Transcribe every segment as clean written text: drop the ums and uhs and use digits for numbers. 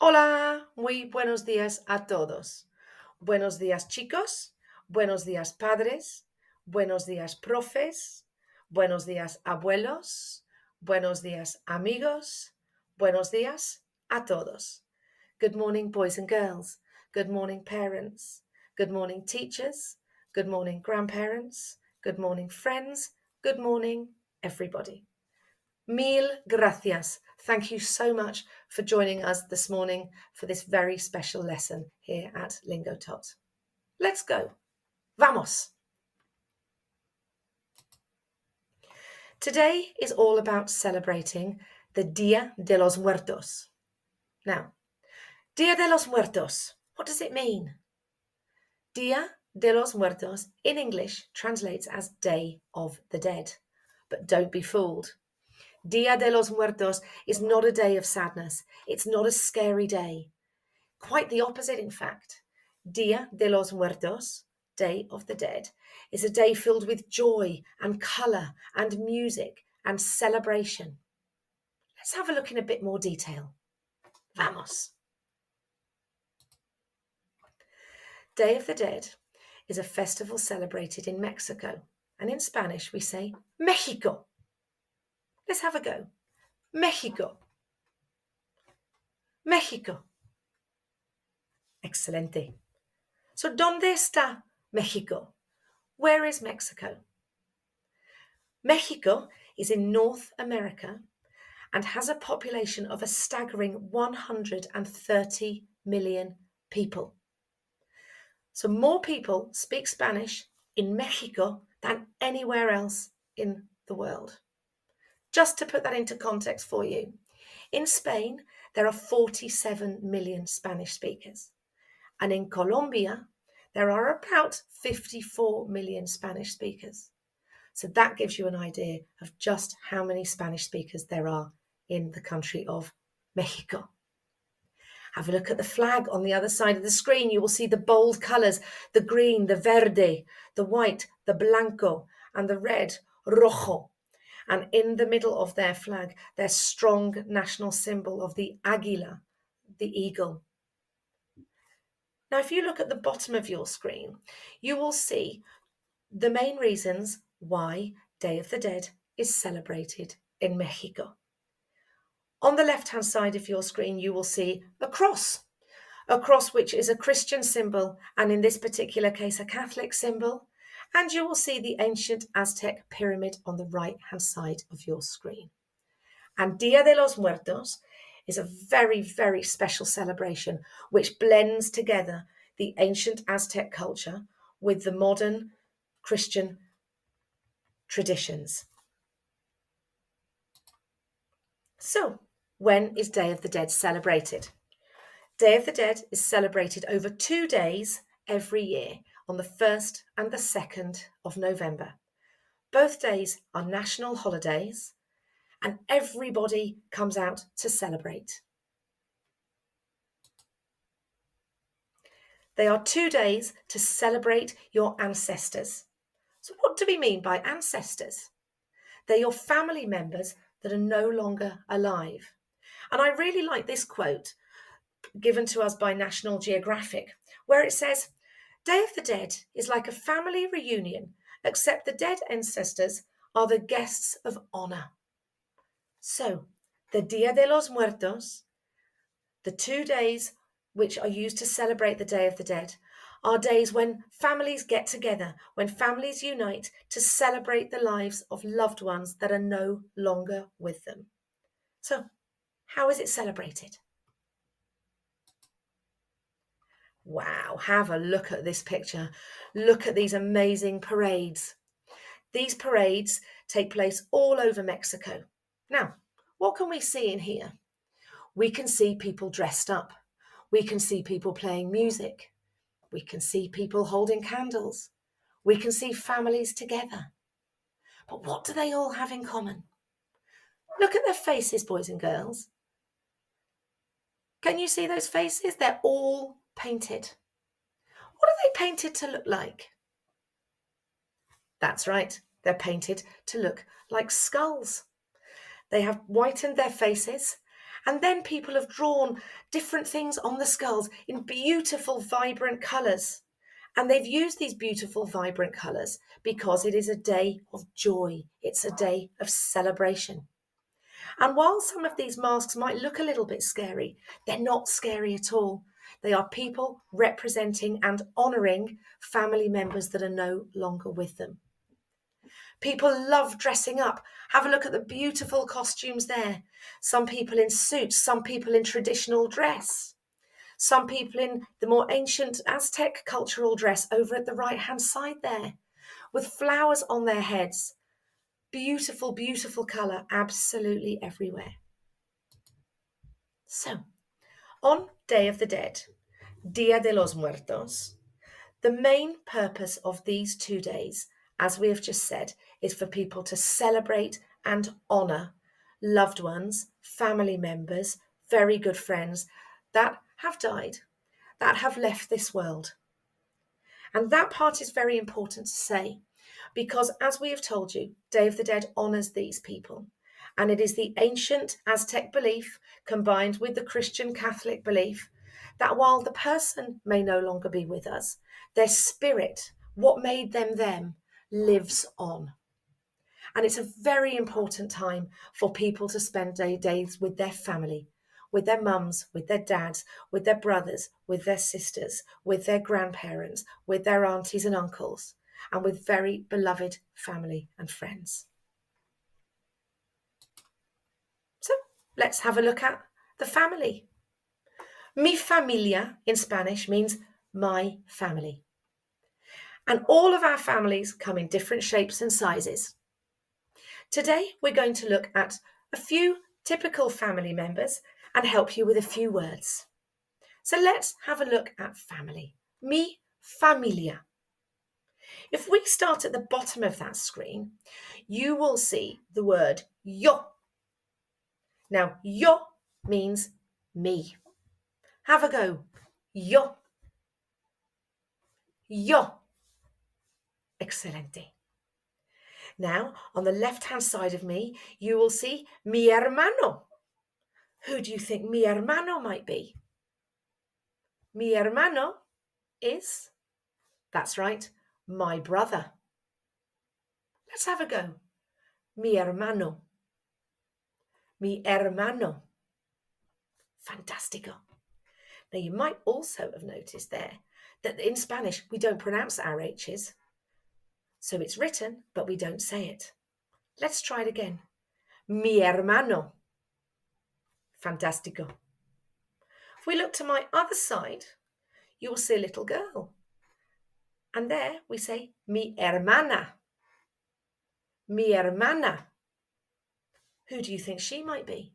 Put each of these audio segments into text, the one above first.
Hola, muy buenos días a todos. Buenos días, chicos. Buenos días, padres. Buenos días, profes. Buenos días, abuelos. Buenos días, amigos. Buenos días a todos. Good morning, boys and girls. Good morning, parents. Good morning, teachers. Good morning, grandparents. Good morning, friends. Good morning, everybody. Mil gracias. Thank you so much for joining us this morning for this very special lesson here at Lingotot. Let's go. Vamos. Today is all about celebrating the Dia de los Muertos. Now, Dia de los Muertos, what does it mean? Dia de los Muertos in English translates as Day of the Dead. But don't be fooled. Dia de los Muertos is not a day of sadness. It's not a scary day. Quite the opposite, in fact. Dia de los Muertos, Day of the Dead, is a day filled with joy and colour and music and celebration. Let's have a look in a bit more detail. Vamos. Day of the Dead is a festival celebrated in Mexico, and in Spanish we say Mexico. Let's have a go. Mexico. Mexico. Excelente. So, ¿dónde está Mexico? Where is Mexico? Mexico is in North America and has a population of a staggering 130 million people. So more people speak Spanish in Mexico than anywhere else in the world. Just to put that into context for you, in Spain, there are 47 million Spanish speakers. And in Colombia, there are about 54 million Spanish speakers. So that gives you an idea of just how many Spanish speakers there are in the country of Mexico. Have a look at the flag on the other side of the screen. You will see the bold colours, the green, the verde, the white, the blanco, and the red, rojo. And in the middle of their flag, their strong national symbol of the águila, the eagle. Now, if you look at the bottom of your screen, you will see the main reasons why Day of the Dead is celebrated in Mexico. On the left-hand side of your screen, you will see a cross which is a Christian symbol, and in this particular case, a Catholic symbol. And you will see the ancient Aztec pyramid on the right-hand side of your screen. And Dia de los Muertos is a very, very special celebration which blends together the ancient Aztec culture with the modern Christian traditions. So, when is Day of the Dead celebrated? Day of the Dead is celebrated over 2 days every year on the 1st and the 2nd of November. Both days are national holidays and everybody comes out to celebrate. They are 2 days to celebrate your ancestors. So what do we mean by ancestors? They're your family members that are no longer alive. And I really like this quote given to us by National Geographic, where it says, Day of the Dead is like a family reunion, except the dead ancestors are the guests of honour. So, the Dia de los Muertos, the 2 days which are used to celebrate the Day of the Dead, are days when families get together, when families unite to celebrate the lives of loved ones that are no longer with them. So, how is it celebrated? Wow, have a look at this picture. Look at these amazing parades. These parades take place all over Mexico. Now, what can we see in here? We can see people dressed up. We can see people playing music. We can see people holding candles. We can see families together. But what do they all have in common? Look at their faces, boys and girls. Can you see those faces? They're all painted. What are they painted to look like? That's right, they're painted to look like skulls. They have whitened their faces And then people have drawn different things on the skulls in beautiful, vibrant colours. And they've used these beautiful, vibrant colours because it is a day of joy. It's a day of celebration. And while some of these masks might look a little bit scary, they're not scary at all. They are people representing and honouring family members that are no longer with them. People love dressing up. Have a look at the beautiful costumes there. Some people in suits, some people in traditional dress, some people in the more ancient Aztec cultural dress over at the right-hand side there, with flowers on their heads. Beautiful, beautiful colour absolutely everywhere. So, on Day of the Dead, Dia de los Muertos, the main purpose of these 2 days, as we have just said, is for people to celebrate and honour loved ones, family members, very good friends that have died, that have left this world. And that part is very important to say because, as we have told you, Day of the Dead honours these people. And it is the ancient Aztec belief combined with the Christian Catholic belief that while the person may no longer be with us, their spirit, what made them them, lives on. And it's a very important time for people to spend days with their family, with their mums, with their dads, with their brothers, with their sisters, with their grandparents, with their aunties and uncles, and with very beloved family and friends. So let's have a look at the family. Mi familia in Spanish means my family. And all of our families come in different shapes and sizes. Today, we're going to look at a few typical family members and help you with a few words. So let's have a look at family. Mi familia. If we start at the bottom of that screen, you will see the word yo. Now, yo means me. Have a go. Yo. Yo. Excelente. Now, on the left-hand side of me, you will see mi hermano. Who do you think mi hermano might be? Mi hermano is, that's right, my brother. Let's have a go. Mi hermano. Mi hermano. Fantastico. Now, you might also have noticed there that in Spanish, we don't pronounce our H's. So it's written, but we don't say it. Let's try it again. Mi hermano. Fantastico. If we look to my other side, you will see a little girl. And there we say mi hermana. Mi hermana. Who do you think she might be?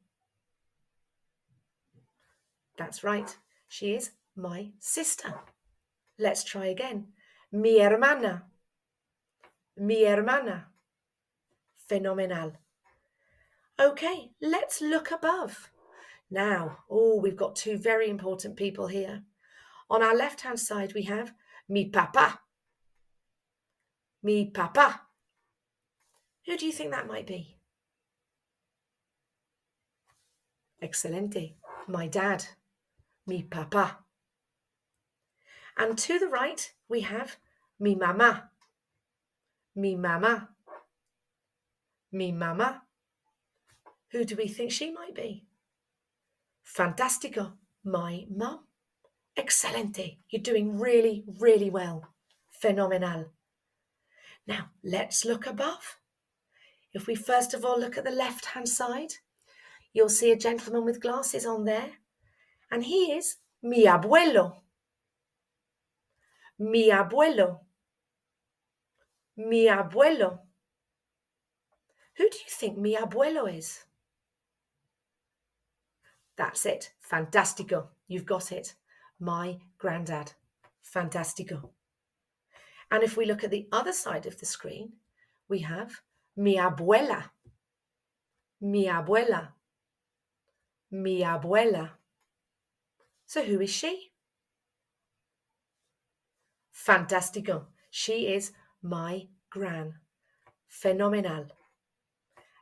That's right. She is my sister. Let's try again. Mi hermana. Mi hermana. Fenomenal. Okay, let's look above. Now, we've got two very important people here. On our left-hand side, we have mi papa. Mi papa. Who do you think that might be? Excelente. My dad. Mi papa. And to the right, we have mi mamá. Mi mamá. Mi mamá. Who do we think she might be? Fantastico. My mum. Excelente. You're doing really, really well. Fenomenal. Now, let's look above. If we first of all look at the left-hand side, you'll see a gentleman with glasses on there. And he is mi abuelo. Mi abuelo. Mi abuelo. Who do you think mi abuelo is? That's it. Fantastico. You've got it. My granddad. Fantastico. And if we look at the other side of the screen, we have mi abuela. Mi abuela. Mi abuela. So who is she? Fantastico. She is my gran. Fenomenal.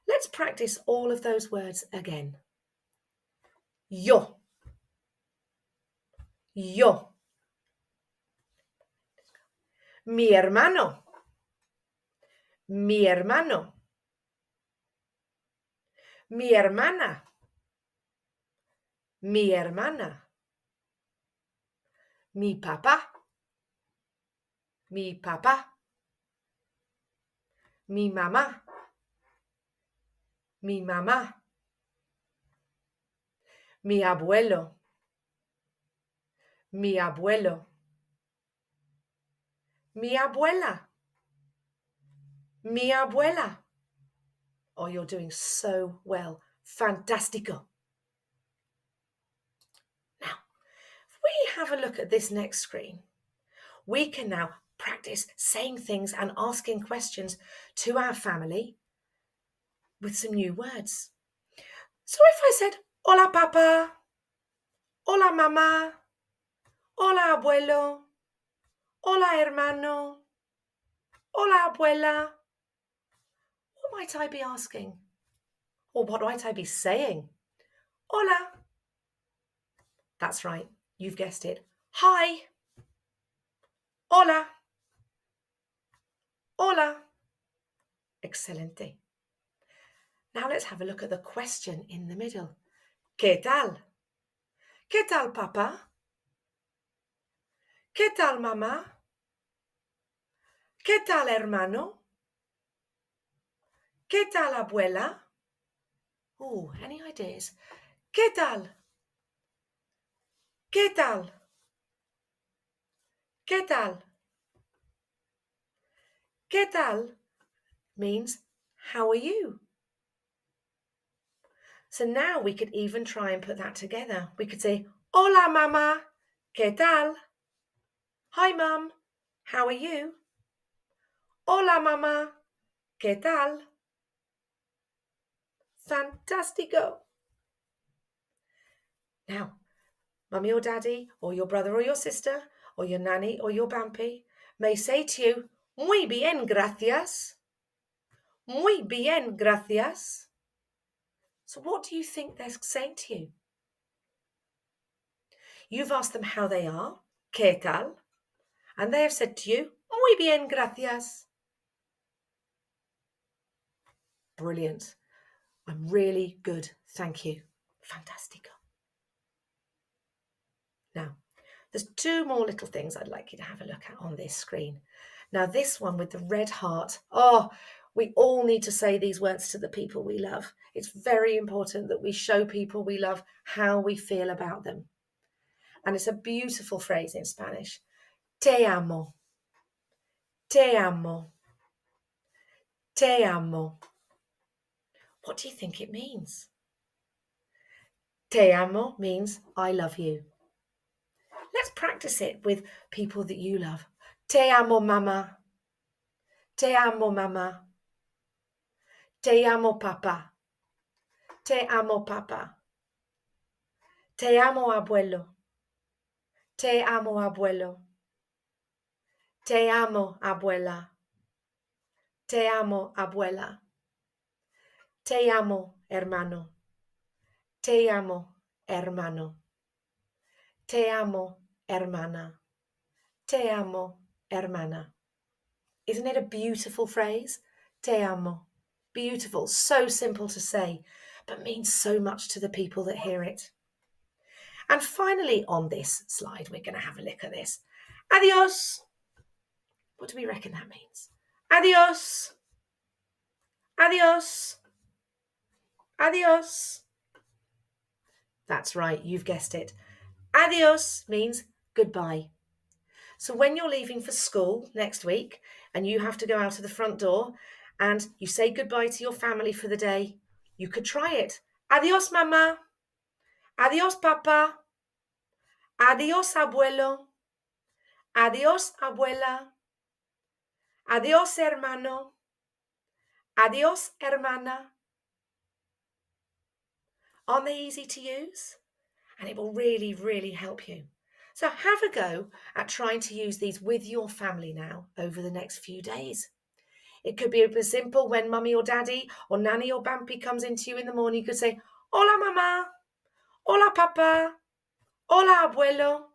Let's practice all of those words again. Yo. Yo. Mi hermano. Mi hermano. Mi hermana. Mi hermana. Mi papá. Mi papá. Mi mamá. Mi mamá. Mi abuelo. Mi abuelo. Mi abuela. Mi abuela. Oh, you're doing so well. Fantastico. Now, if we have a look at this next screen, we can now practice saying things and asking questions to our family with some new words. So if I said, hola papa, hola mamá, hola abuelo, hola hermano, hola abuela, what might I be asking? Or what might I be saying? Hola. That's right, you've guessed it. Hi. Hola. Hola. Excelente. Now let's have a look at the question in the middle. ¿Qué tal? ¿Qué tal, papá? ¿Qué tal, mamá? ¿Qué tal, hermano? ¿Qué tal, abuela? Oh, any ideas? ¿Qué tal? ¿Qué tal? ¿Qué tal? ¿Qué tal means how are you? So now we could even try and put that together. We could say, hola, mamá. ¿Qué tal? Hi, mum. How are you? Hola, mamá. ¿Qué tal? Fantastico. Now, mummy or daddy, or your brother or your sister, or your nanny or your bampy may say to you, muy bien, gracias. Muy bien, gracias. So what do you think they're saying to you? You've asked them how they are, ¿qué tal? And they have said to you, muy bien, gracias. Brilliant. I'm really good, thank you. Fantastico. Now, there's two more little things I'd like you to have a look at on this screen. Now, this one with the red heart. Oh, we all need to say these words to the people we love. It's very important that we show people we love how we feel about them. And it's a beautiful phrase in Spanish. Te amo. Te amo. Te amo. What do you think it means? Te amo means I love you. Let's practice it with people that you love. Te amo, mama. Te amo, mama. Te amo, papa. Te amo, papa. Te amo, abuelo. Te amo, abuelo. Te amo, abuela. Te amo, abuela. Te amo, hermano. Te amo, hermano. Te amo, hermana. Te amo, hermana. Isn't it a beautiful phrase? Te amo. Beautiful, so simple to say, but means so much to the people that hear it. And finally, on this slide, we're going to have a look at this. Adios. What do we reckon that means? Adios. Adios. Adios. That's right, you've guessed it. Adios means goodbye. So when you're leaving for school next week and you have to go out of the front door and you say goodbye to your family for the day, you could try it. Adios, mama. Adios, papa. Adios, abuelo. Adios, abuela. Adios, hermano. Adios, hermana. Aren't they easy to use? And it will really, really help you. So have a go at trying to use these with your family now over the next few days. It could be as simple when mummy or daddy or nanny or bampy comes into you in the morning, you could say, hola, mama. Hola, Papa. Hola, Abuelo.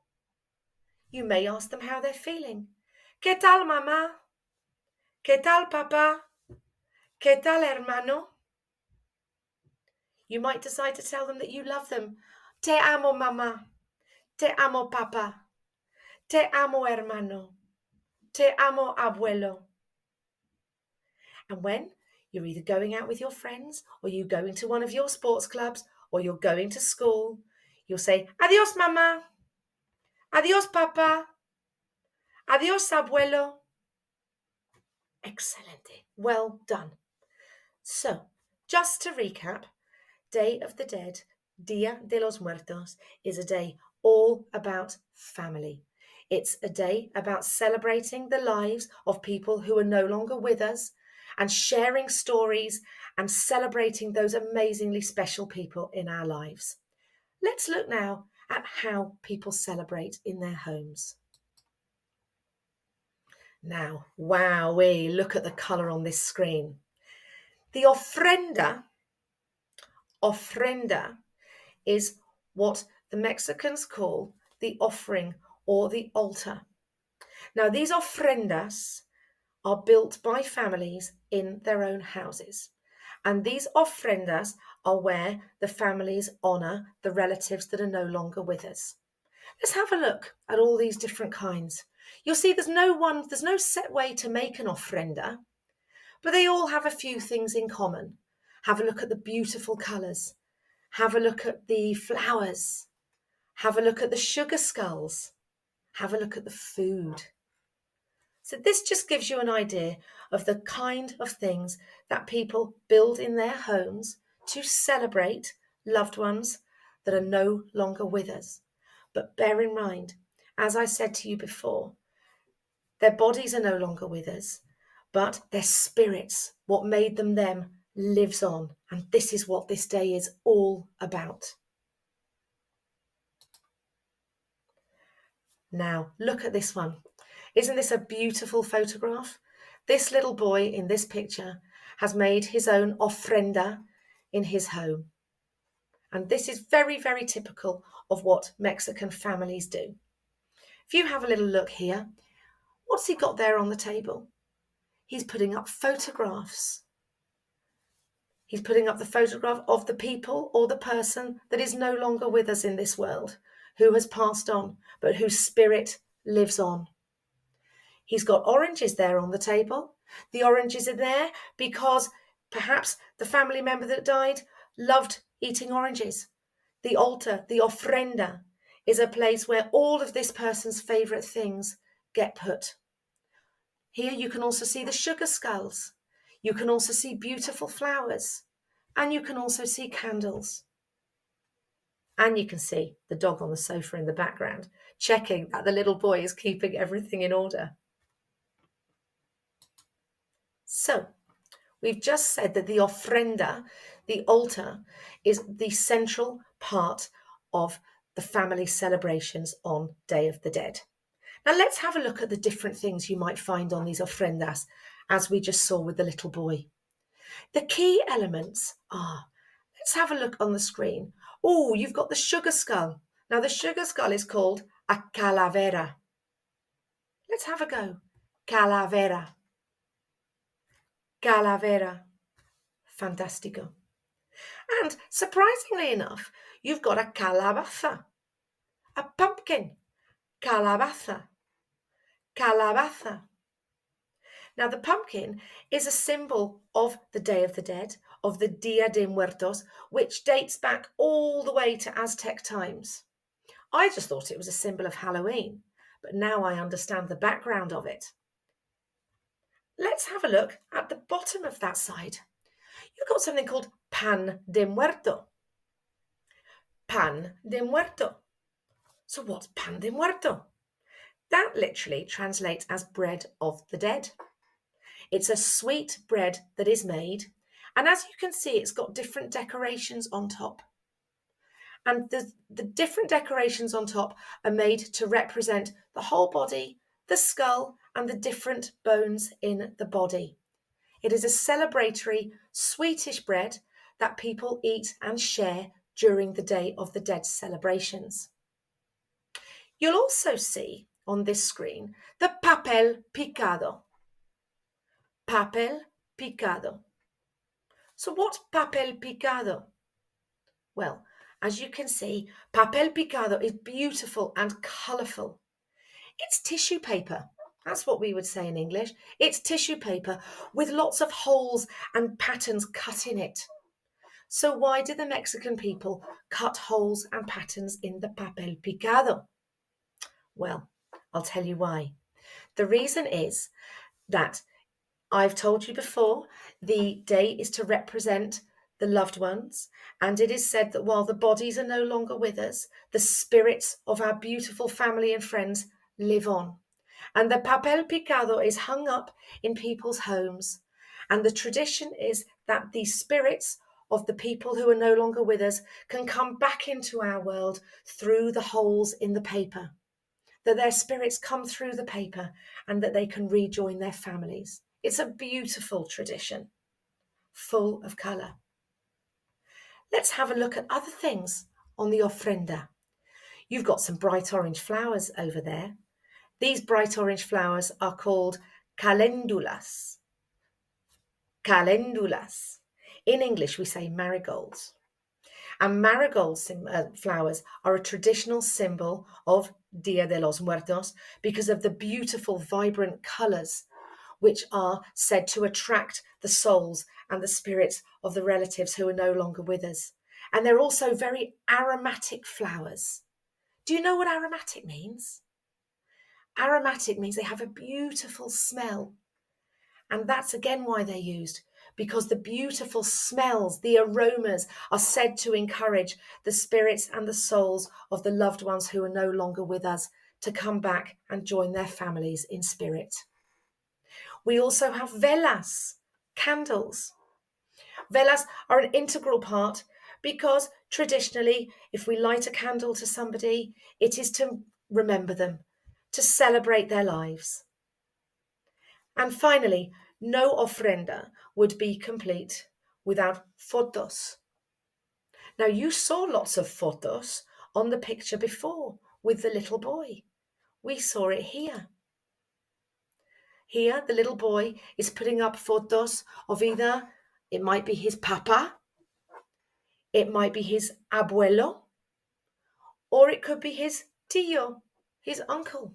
You may ask them how they're feeling. ¿Qué tal, mamá? ¿Qué tal, papá? ¿Qué tal, hermano? You might decide to tell them that you love them. Te amo, mamá. Te amo, papá. Te amo, hermano. Te amo, abuelo. And when you're either going out with your friends or you're going to one of your sports clubs or you're going to school, you'll say, Adios, mamá. Adios, papá. Adios, abuelo. Excelente. Well done. So, just to recap, Day of the Dead, Dia de los Muertos, is a day all about family. It's a day about celebrating the lives of people who are no longer with us and sharing stories and celebrating those amazingly special people in our lives. Let's look now at how people celebrate in their homes. Now, wowee, look at the colour on this screen. The ofrenda is what the Mexicans call the offering or the altar. Now, these ofrendas are built by families in their own houses. And these ofrendas are where the families honour the relatives that are no longer with us. Let's have a look at all these different kinds. You'll see there's no set way to make an ofrenda, but they all have a few things in common. Have a look at the beautiful colours. Have a look at the flowers. Have a look at the sugar skulls. Have a look at the food. So this just gives you an idea of the kind of things that people build in their homes to celebrate loved ones that are no longer with us. But bear in mind, as I said to you before, their bodies are no longer with us, but their spirits, what made them them, lives on. And this is what this day is all about. Now, look at this one. Isn't this a beautiful photograph? This little boy in this picture has made his own ofrenda in his home. And this is very, very typical of what Mexican families do. If you have a little look here, what's he got there on the table? He's putting up photographs. He's putting up the photograph of the people or the person that is no longer with us in this world, who has passed on, but whose spirit lives on. He's got oranges there on the table. The oranges are there because perhaps the family member that died loved eating oranges. The altar, the ofrenda, is a place where all of this person's favourite things get put. Here you can also see the sugar skulls. You can also see beautiful flowers. And you can also see candles. And you can see the dog on the sofa in the background, checking that the little boy is keeping everything in order. So, we've just said that the ofrenda, the altar, is the central part of the family celebrations on Day of the Dead. Now let's have a look at the different things you might find on these ofrendas, as we just saw with the little boy. The key elements are, let's have a look on the screen. Oh, you've got the sugar skull. Now the sugar skull is called a calavera. Let's have a go. Calavera. Calavera. Fantastico. And surprisingly enough, you've got a calabaza, a pumpkin. Calabaza. Calabaza. Now, the pumpkin is a symbol of the Day of the Dead, of the Dia de Muertos, which dates back all the way to Aztec times. I just thought it was a symbol of Halloween, but now I understand the background of it. Let's have a look at the bottom of that side. You've got something called pan de muerto. Pan de muerto. So what's pan de muerto? That literally translates as bread of the dead. It's a sweet bread that is made, and as you can see, it's got different decorations on top. And the different decorations on top are made to represent the whole body, the skull, and the different bones in the body. It is a celebratory, sweetish bread that people eat and share during the Day of the Dead celebrations. You'll also see on this screen the papel picado. Papel picado. So what's papel picado? Well, as you can see, papel picado is beautiful and colourful. It's tissue paper. That's what we would say in English. It's tissue paper with lots of holes and patterns cut in it. So why do the Mexican people cut holes and patterns in the papel picado? Well, I'll tell you why. The reason is that I've told you before, the day is to represent the loved ones, and it is said that while the bodies are no longer with us, the spirits of our beautiful family and friends live on. And the papel picado is hung up in people's homes. And the tradition is that the spirits of the people who are no longer with us can come back into our world through the holes in the paper, that their spirits come through the paper and that they can rejoin their families. It's a beautiful tradition, full of colour. Let's have a look at other things on the ofrenda. You've got some bright orange flowers over there. These bright orange flowers are called calendulas. Calendulas. In English, we say marigolds. And marigold flowers are a traditional symbol of Dia de los Muertos because of the beautiful, vibrant colours which are said to attract the souls and the spirits of the relatives who are no longer with us. And they're also very aromatic flowers. Do you know what aromatic means? Aromatic means they have a beautiful smell. And that's again why they're used, because the beautiful smells, the aromas, are said to encourage the spirits and the souls of the loved ones who are no longer with us to come back and join their families in spirit. We also have velas, candles. Velas are an integral part because traditionally, if we light a candle to somebody, it is to remember them, to celebrate their lives. And finally, no ofrenda would be complete without fotos. Now, you saw lots of fotos on the picture before with the little boy. We saw it here. Here, the little boy is putting up fotos of either, it might be his papa, it might be his abuelo, or it could be his tío, his uncle.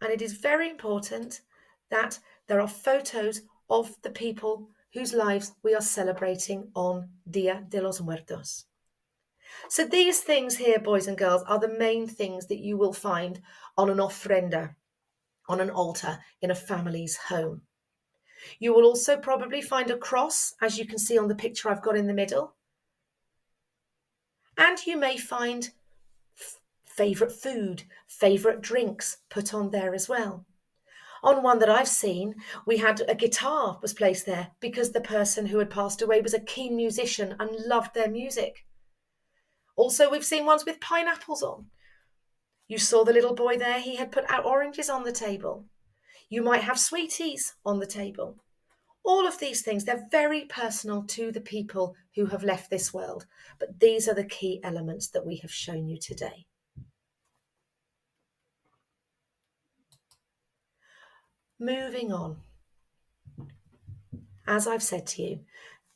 And it is very important that there are photos of the people whose lives we are celebrating on Dia de los Muertos. So these things here, boys and girls, are the main things that you will find on an ofrenda, on an altar in a family's home. You will also probably find a cross, as you can see on the picture I've got in the middle. And you may find favourite food, favourite drinks put on there as well. On one that I've seen, we had a guitar was placed there because the person who had passed away was a keen musician and loved their music. Also, we've seen ones with pineapples on. You saw the little boy there, he had put out oranges on the table. You might have sweeties on the table. All of these things, they're very personal to the people who have left this world, but these are the key elements that we have shown you today. Moving on. As I've said to you,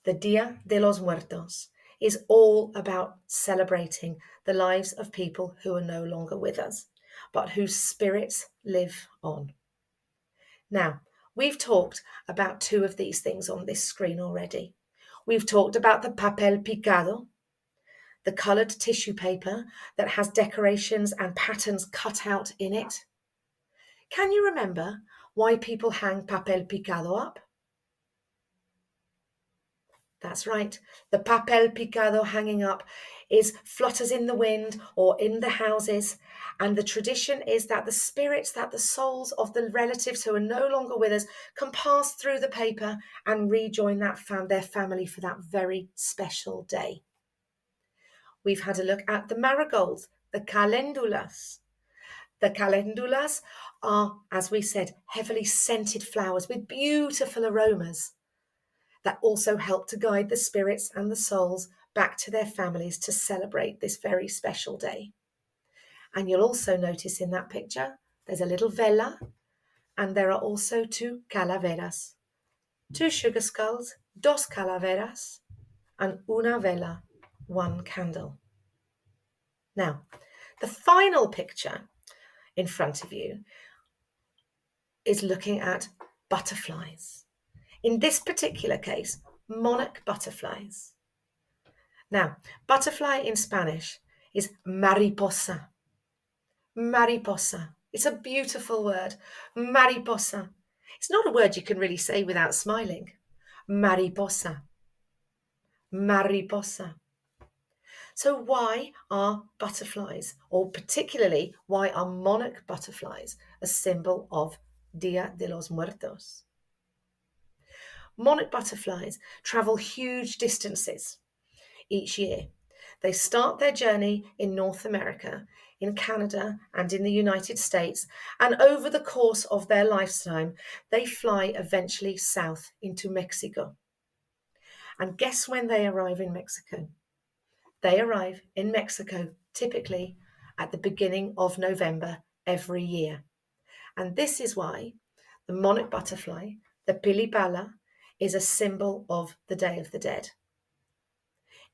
the Dia de los Muertos is all about celebrating the lives of people who are no longer with us, but whose spirits live on. Now, we've talked about two of these things on this screen already. We've talked about the papel picado, the coloured tissue paper that has decorations and patterns cut out in it. Can you remember why people hang papel picado up? That's right. The papel picado hanging up flutters in the wind or in the houses. And the tradition is that the spirits, that the souls of the relatives who are no longer with us can pass through the paper and rejoin their family for that very special day. We've had a look at the marigolds, the calendulas. The calendulas are, as we said, heavily scented flowers with beautiful aromas that also help to guide the spirits and the souls back to their families to celebrate this very special day. And you'll also notice in that picture, there's a little vela, and there are also 2 calaveras. 2 sugar skulls, 2 calaveras, and una vela, 1 candle. Now, the final picture in front of you is looking at butterflies. In this particular case, monarch butterflies. Now, butterfly in Spanish is mariposa. Mariposa. It's a beautiful word. Mariposa. It's not a word you can really say without smiling. Mariposa. Mariposa. So why are butterflies, or particularly why are monarch butterflies, a symbol of Dia de los Muertos? Monarch butterflies travel huge distances each year. They start their journey in North America, in Canada, and in the United States, and over the course of their lifetime, they fly eventually south into Mexico. And guess when they arrive in Mexico? They arrive in Mexico typically at the beginning of November every year. And this is why the monarch butterfly, the pilipala, is a symbol of the Day of the Dead.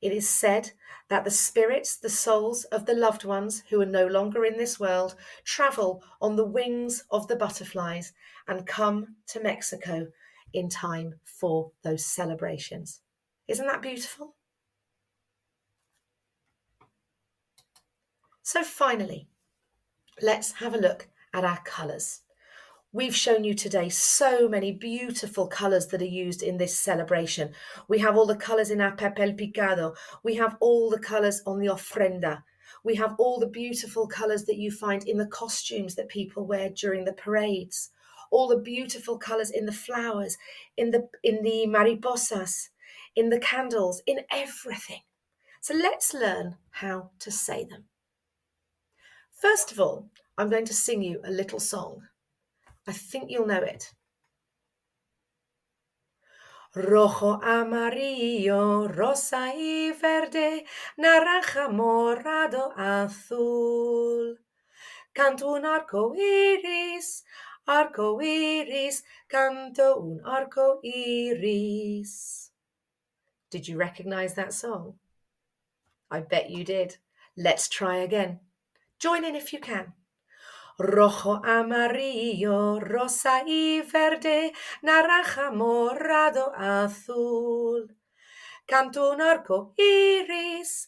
It is said that the spirits, the souls of the loved ones who are no longer in this world, travel on the wings of the butterflies and come to Mexico in time for those celebrations. Isn't that beautiful? So finally, let's have a look at our colours. We've shown you today so many beautiful colours that are used in this celebration. We have all the colours in our papel picado. We have all the colours on the ofrenda. We have all the beautiful colours that you find in the costumes that people wear during the parades. All the beautiful colours in the flowers, in the mariposas, in the candles, in everything. So let's learn how to say them. First of all, I'm going to sing you a little song. I think you'll know it. Rojo, amarillo, rosa y verde, naranja, morado, azul. Canto un arco iris, canto un arco iris. Did you recognize that song? I bet you did. Let's try again. Join in if you can. Rojo, amarillo, rosa y verde, naranja, morado, azul. Canto un arco iris,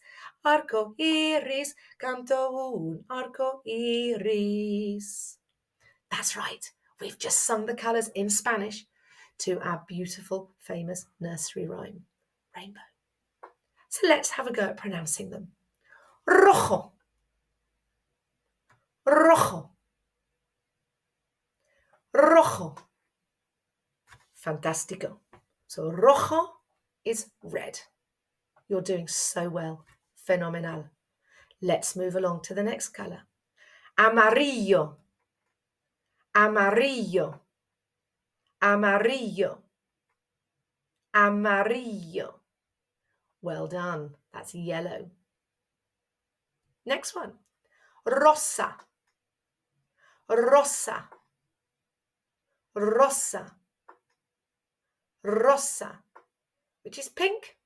canto un arco iris. That's right, we've just sung the colours in Spanish to our beautiful, famous nursery rhyme, Rainbow. So let's have a go at pronouncing them. Rojo, rojo. Rojo. Fantastico. So rojo is red. You're doing so well. Fenomenal. Let's move along to the next color. Amarillo. Amarillo. Amarillo. Amarillo. Well done. That's yellow. Next one. Rosa. Rosa. Rosa. Rosa, which is pink.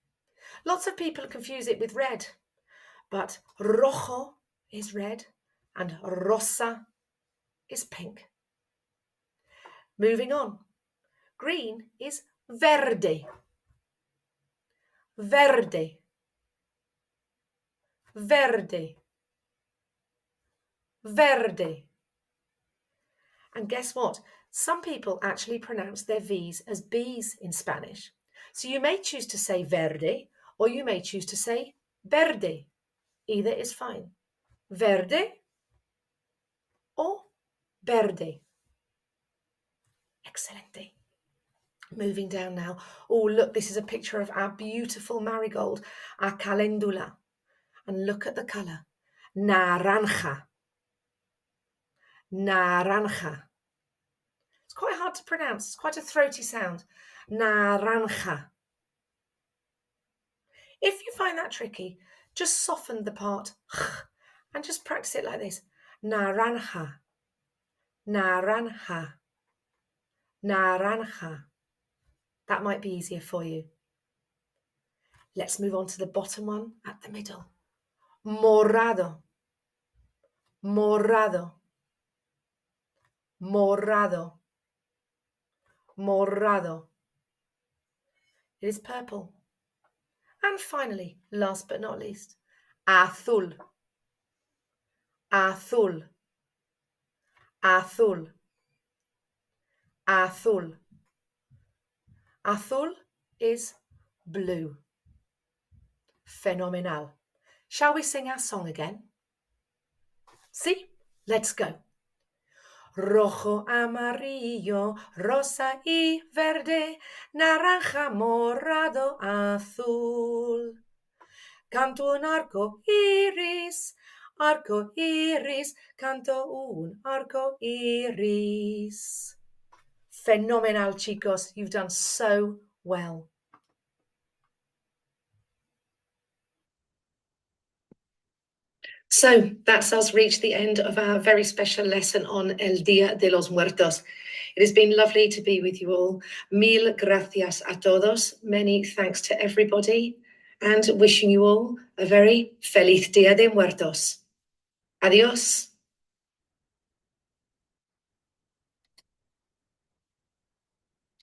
Lots of people confuse it with red, but rojo is red and rosa is pink. Moving on. Green is verde. Verde. Verde. Verde. And guess what? Some people actually pronounce their V's as B's in Spanish. So you may choose to say verde or you may choose to say verde. Either is fine. Verde or verde. Excelente. Moving down now. Oh, look, this is a picture of our beautiful marigold, our calendula. And look at the colour. Naranja. Naranja. It's quite hard to pronounce. It's quite a throaty sound. Naranja. If you find that tricky, just soften the part and just practice it like this. Naranja, naranja, naranja. That might be easier for you. Let's move on to the bottom one at the middle. Morado, morado, morado, morado. It is purple. And finally, last but not least, azul, azul, azul, azul. Azul is blue. Phenomenal. Shall we sing our song again? See? Let's go. Rojo, amarillo, rosa y verde, naranja, morado, azul. Canto un arco iris, canto un arco iris. Phenomenal, chicos. You've done so well. So that's us reached the end of our very special lesson on El Día de los Muertos. It has been lovely to be with you all. Mil gracias a todos. Many thanks to everybody, and wishing you all a very feliz Día de Muertos. Adiós.